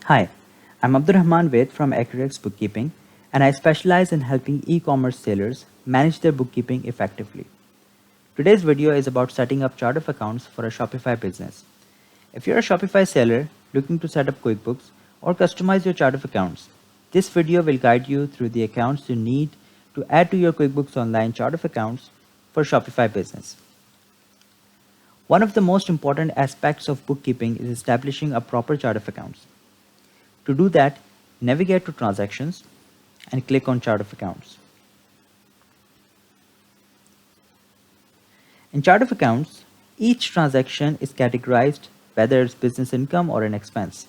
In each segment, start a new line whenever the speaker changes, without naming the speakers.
Hi, I'm Abdurrahman Ved from Accurate's Bookkeeping, and I specialize in helping e-commerce sellers manage their bookkeeping effectively. Today's video is about setting up chart of accounts for a Shopify business. If you're a Shopify seller looking to set up QuickBooks or customize your chart of accounts, this video will guide you through the accounts you need to add to your QuickBooks Online chart of accounts for Shopify business. One of the most important aspects of bookkeeping is establishing a proper chart of accounts. To do that, navigate to Transactions and click on Chart of Accounts. In Chart of Accounts, each transaction is categorized whether it's business income or an expense.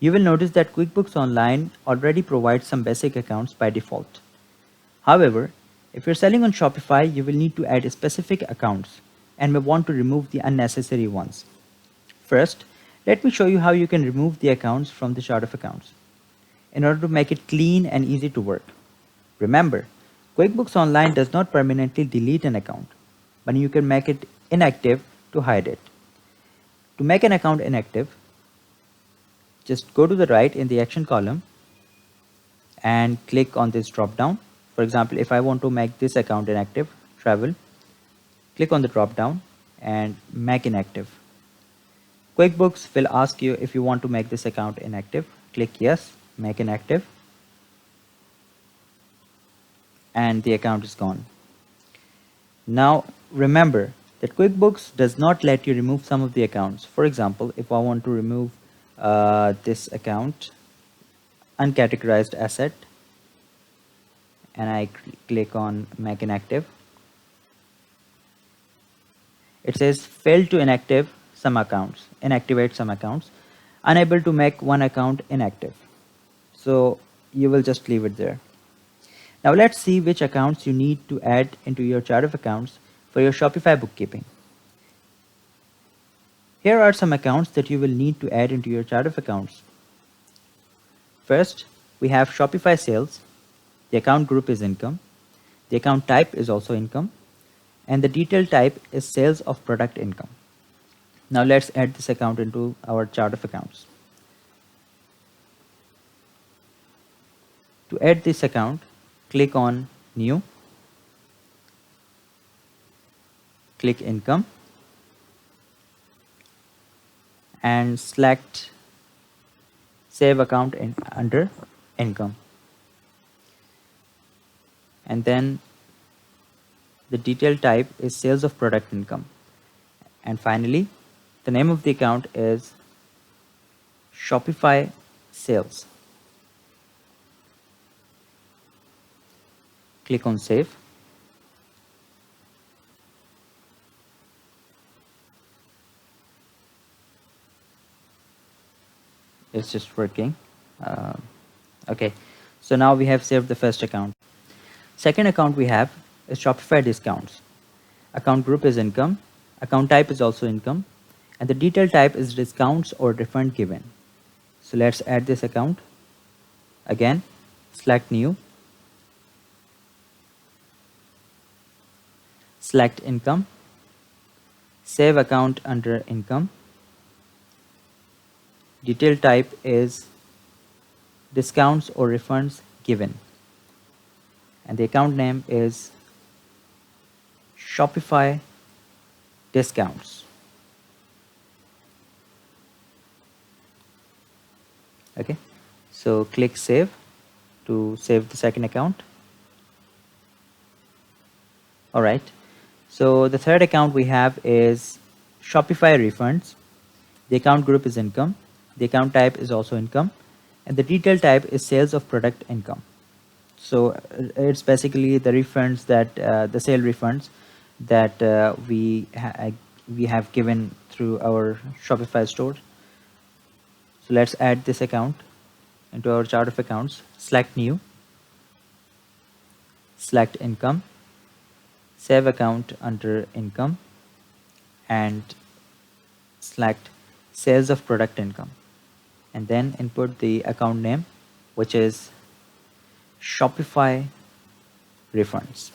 You will notice that QuickBooks Online already provides some basic accounts by default. However, if you're selling on Shopify, you will need to add specific accounts and may want to remove the unnecessary ones. First, let me show you how you can remove the accounts from the chart of accounts in order to make it clean and easy to work. Remember, QuickBooks Online does not permanently delete an account, but you can make it inactive to hide it. To make an account inactive, just go to the right in the action column and click on this drop down. For example, if I want to make this account inactive, travel, click on the drop down and make inactive. QuickBooks will ask you if you want to make this account inactive. Click yes, make inactive, and the account is gone. Now remember that QuickBooks does not let you remove some of the accounts. For example, if I want to remove this account, uncategorized asset, and I click on make inactive, it says failed to inactivate some accounts, unable to make one account inactive. So you will just leave it there. Now let's see which accounts you need to add into your chart of accounts for your Shopify bookkeeping. Here are some accounts that you will need to add into your chart of accounts. First, we have Shopify sales. The account group is income. The account type is also income. And the detail type is sales of product income. Now let's add this account into our chart of accounts. To add this account, click on New, click Income, and select Save Account under Income. And then the detail type is sales of product income. And finally, the name of the account is Shopify Sales. Click on Save. It's just working. Okay, so now we have saved the first account. Second account we have is Shopify Discounts. Account group is income. Account type is also income. And the detail type is discounts or refund given. So let's add this account. Again, select New. Select Income. Save account under Income. Detail type is discounts or refunds given. And the account name is Shopify Discounts. Okay, so click Save to save the second account. All right, so the third account we have is Shopify Refunds. The account group is income. The account type is also income. And the detail type is sales of product income. So it's basically the refunds that the sale refunds that we have given through our Shopify store. So let's add this account into our chart of accounts. Select New, select Income, save account under Income, and select Sales of Product Income, and then input the account name, which is Shopify Refunds.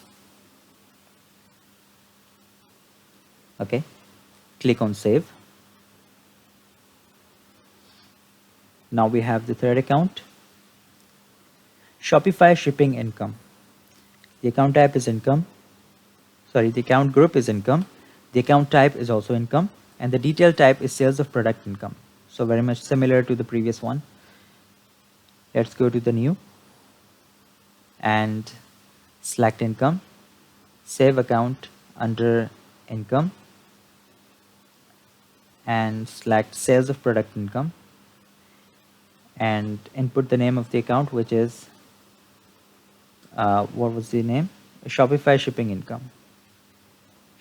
Okay, click on Save. Now we have the third account, Shopify shipping income. The account type is income. Sorry, the account group is income. The account type is also income, and the detail type is sales of product income. So very much similar to the previous one. Let's go to the new and select income, save account under income, and select sales of product income, and input the name of the account, which is what was the name? Shopify shipping income.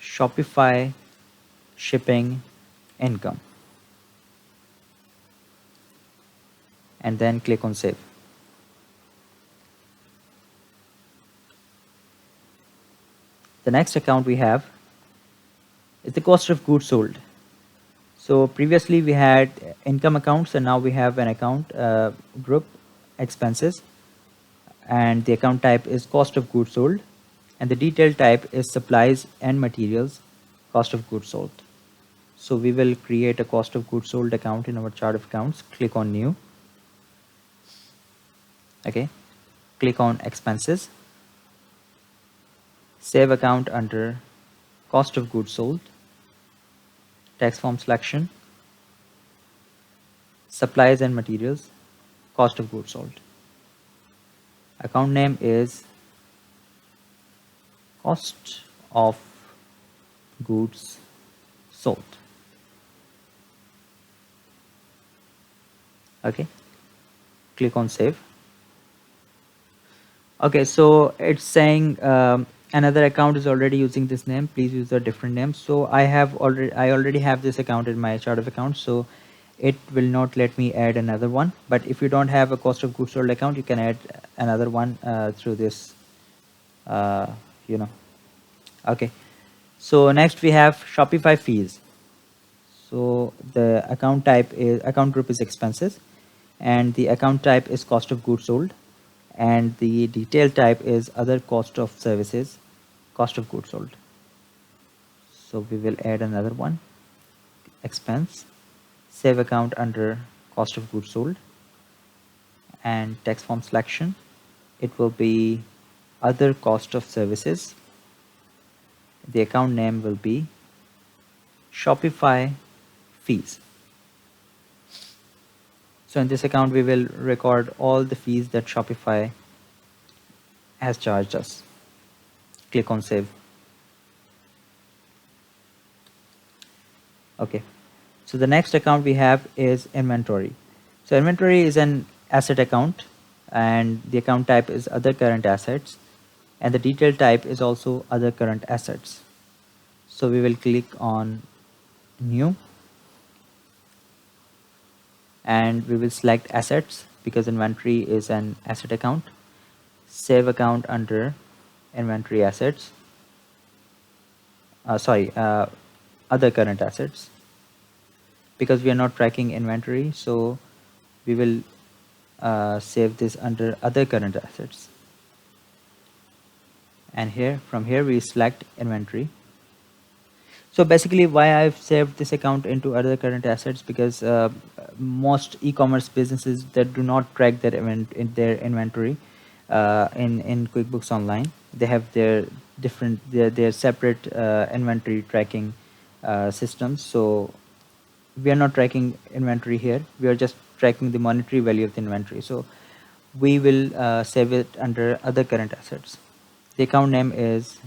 Shopify shipping income, and then click on save. The next account we have is the cost of goods sold. So previously we had income accounts, and now we have an account group, expenses, and the account type is cost of goods sold, and the detail type is supplies and materials, cost of goods sold. So we will create a cost of goods sold account in our chart of accounts. Click on new. Okay, click on expenses, save account under cost of goods sold, tax form selection, supplies and materials, cost of goods sold. Account name is cost of goods sold. Okay, click on save. Okay, so it's saying another account is already using this name, please use a different name. So I already have this account in my chart of accounts, so it will not let me add another one. But if you don't have a cost of goods sold account, you can add another one through this you know. Okay, so next we have Shopify fees. So the account group is expenses, and the account type is cost of goods sold, and the detail type is other cost of services, cost of goods sold. So we will add another one, expense, save account under cost of goods sold, and tax form selection, it will be other cost of services. The account name will be Shopify fees. So in this account we will record all the fees that Shopify has charged us. Click on save. Okay, so the next account we have is inventory. So inventory is an asset account, and the account type is other current assets, and the detail type is also other current assets. So we will click on new, and we will select assets because inventory is an asset account. Save account under inventory assets, other current assets, because we are not tracking inventory, so we will save this under other current assets. And here, from here, we select inventory. So basically why I've saved this account into other current assets, because most e-commerce businesses that do not track their inventory in QuickBooks Online, they have their separate inventory tracking systems. So we are not tracking inventory here, we are just tracking the monetary value of the inventory. So we will save it under other current assets. The account name is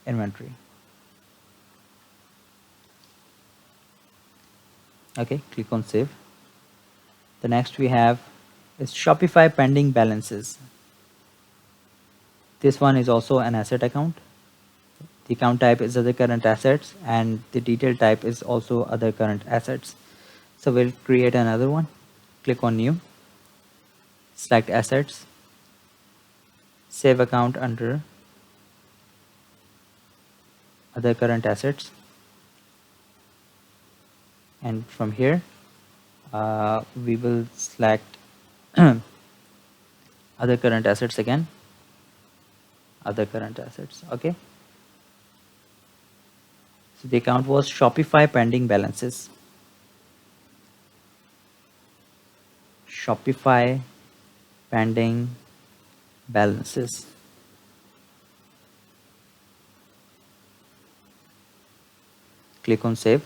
inventory. Okay, click on save. The next we have is Shopify pending balances. This one is also an asset account. The account type is other current assets, and the detail type is also other current assets. So we'll create another one. Click on new, select assets, save account under other current assets, and from here we will select other current assets again, other current assets. Okay, so the account was Shopify pending balances. Shopify pending balances. Click on save.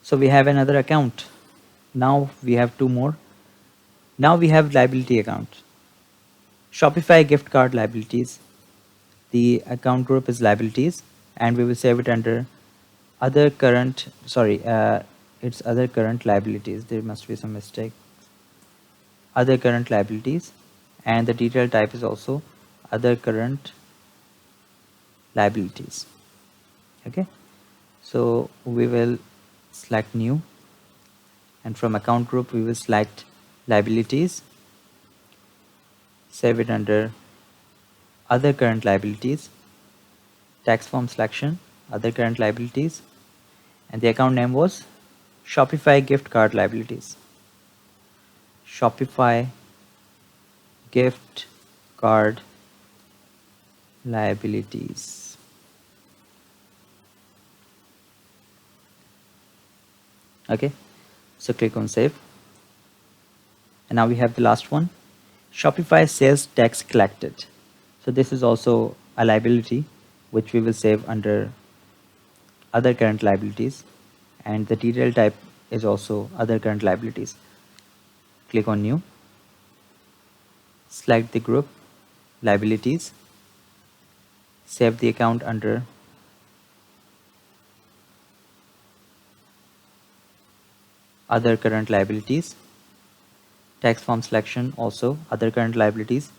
So we have another account. Now we have two more. Now we have liability account. Shopify gift card liabilities. The account group is liabilities, and we will save it under other current, it's other current liabilities. There must be some mistake. Other current liabilities, and the detail type is also other current liabilities. Okay, so we will select new, and from account group we will select liabilities, save it under other current liabilities, tax form selection, other current liabilities, and the account name was Shopify gift card liabilities. Shopify gift card liabilities. Okay, so click on save. And now we have the last one, Shopify sales tax collected. So this is also a liability which we will save under other current liabilities, and the detail type is also other current liabilities. Click on new, select the group liabilities, save the account under other current liabilities, tax form selection also other current liabilities,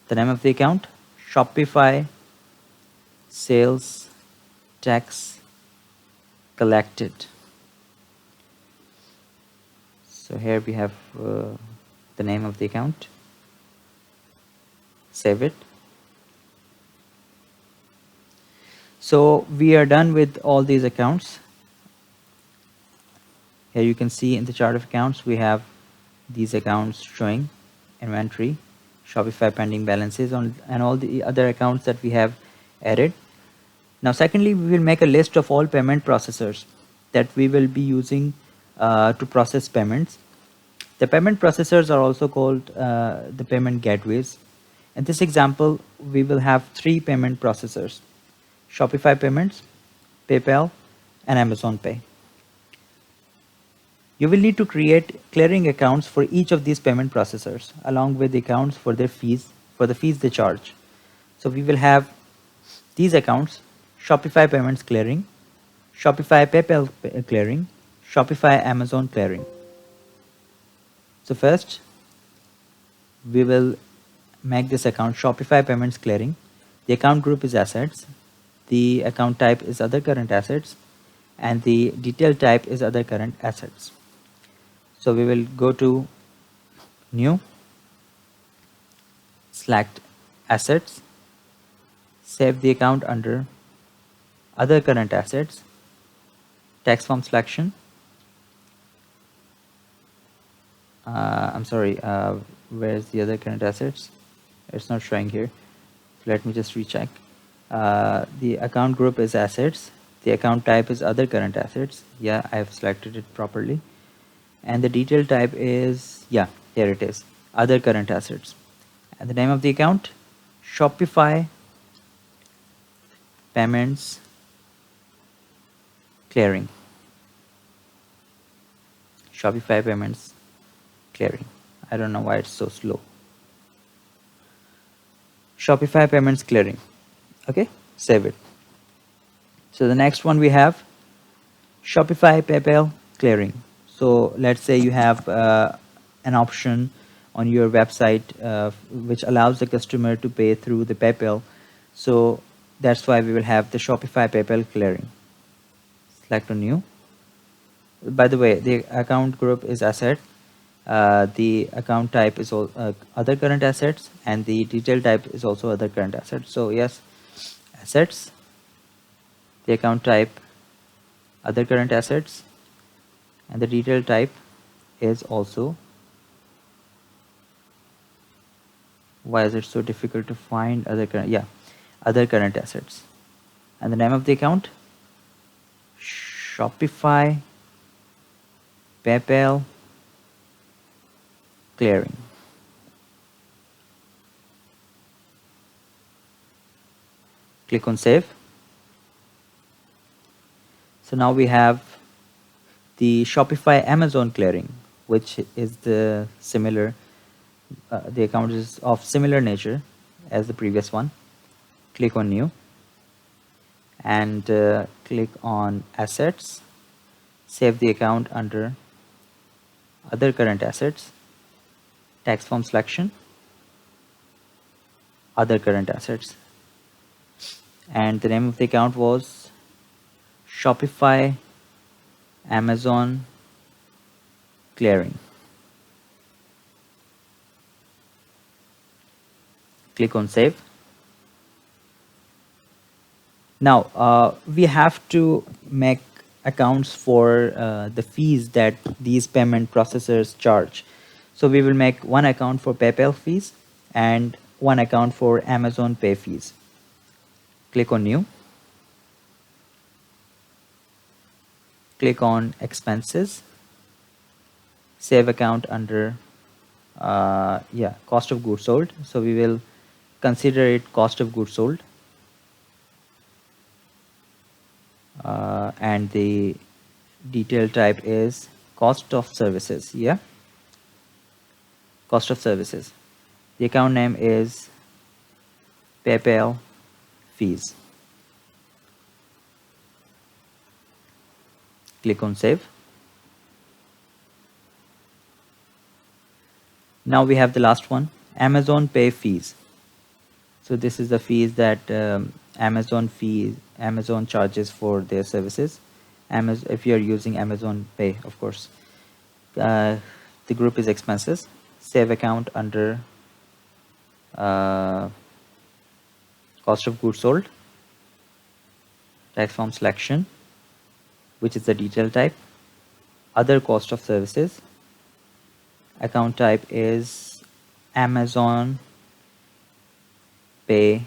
the name of the account Shopify sales tax collected. So here we have the name of the account. Save it. So we are done with all these accounts. Here you can see in the chart of accounts we have these accounts showing inventory, Shopify pending balances on, and all the other accounts that we have added. Now secondly, we will make a list of all payment processors that we will be using to process payments. The payment processors are also called the payment gateways. In this example, we will have 3 payment processors: Shopify Payments, PayPal, and Amazon Pay. You will need to create clearing accounts for each of these payment processors, along with the accounts for their fees, for the fees they charge. So we will have these accounts: Shopify Payments Clearing, Shopify PayPal Clearing, Shopify Amazon Clearing. So first, we will make this account Shopify Payments Clearing. The account group is assets, the account type is other current assets, and the detail type is other current assets. So we will go to new, select assets, save the account under other current assets, tax form selection. Where's the other current assets? It's not showing here. Let me just recheck. The account group is assets, the account type is other current assets. Yeah, I have selected it properly. And the detail type is, yeah, here it is, other current assets. And the name of the account, Shopify Payments Clearing. Shopify Payments Clearing. I don't know why it's so slow. Shopify Payments Clearing. Okay, save it. So the next one we have Shopify PayPal Clearing. So let's say you have an option on your website which allows the customer to pay through the PayPal. So that's why we will have the Shopify PayPal Clearing. Select on new. By the way, the account group is asset. The account type is other current assets, and the detail type is also other current assets. So yes, assets, the account type other current assets, and the detail type is also, why is it so difficult to find other current, yeah, other current assets. And the name of the account, Shopify PayPal clearing. Click on save. So now we have the Shopify Amazon clearing, which is the similar, the account is of similar nature as the previous one. Click on new and click on assets. Save the account under other current assets, tax form selection, other current assets. And the name of the account was Shopify Amazon clearing. Click on save. Now we have to make accounts for the fees that these payment processors charge. So we will make one account for PayPal fees and one account for Amazon Pay fees. Click on new. Click on expenses. Save account under cost of goods sold. So we will consider it cost of goods sold. And the detail type is cost of services. Yeah, cost of services. The account name is PayPal fees. Click on save. Now we have the last one, Amazon Pay fees. So this is the fees that Amazon charges for their services. If you are using Amazon Pay, of course. The group is expenses. Save account under cost of goods sold. Tax form selection, which is the detail type. Other cost of services. Account type is Amazon Pay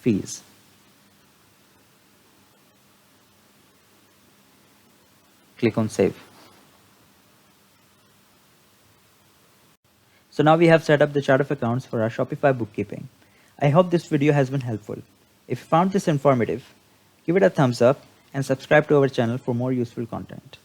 fees. Click on save. So now we have set up the chart of accounts for our Shopify bookkeeping. I hope this video has been helpful. If you found this informative, give it a thumbs up and subscribe to our channel for more useful content.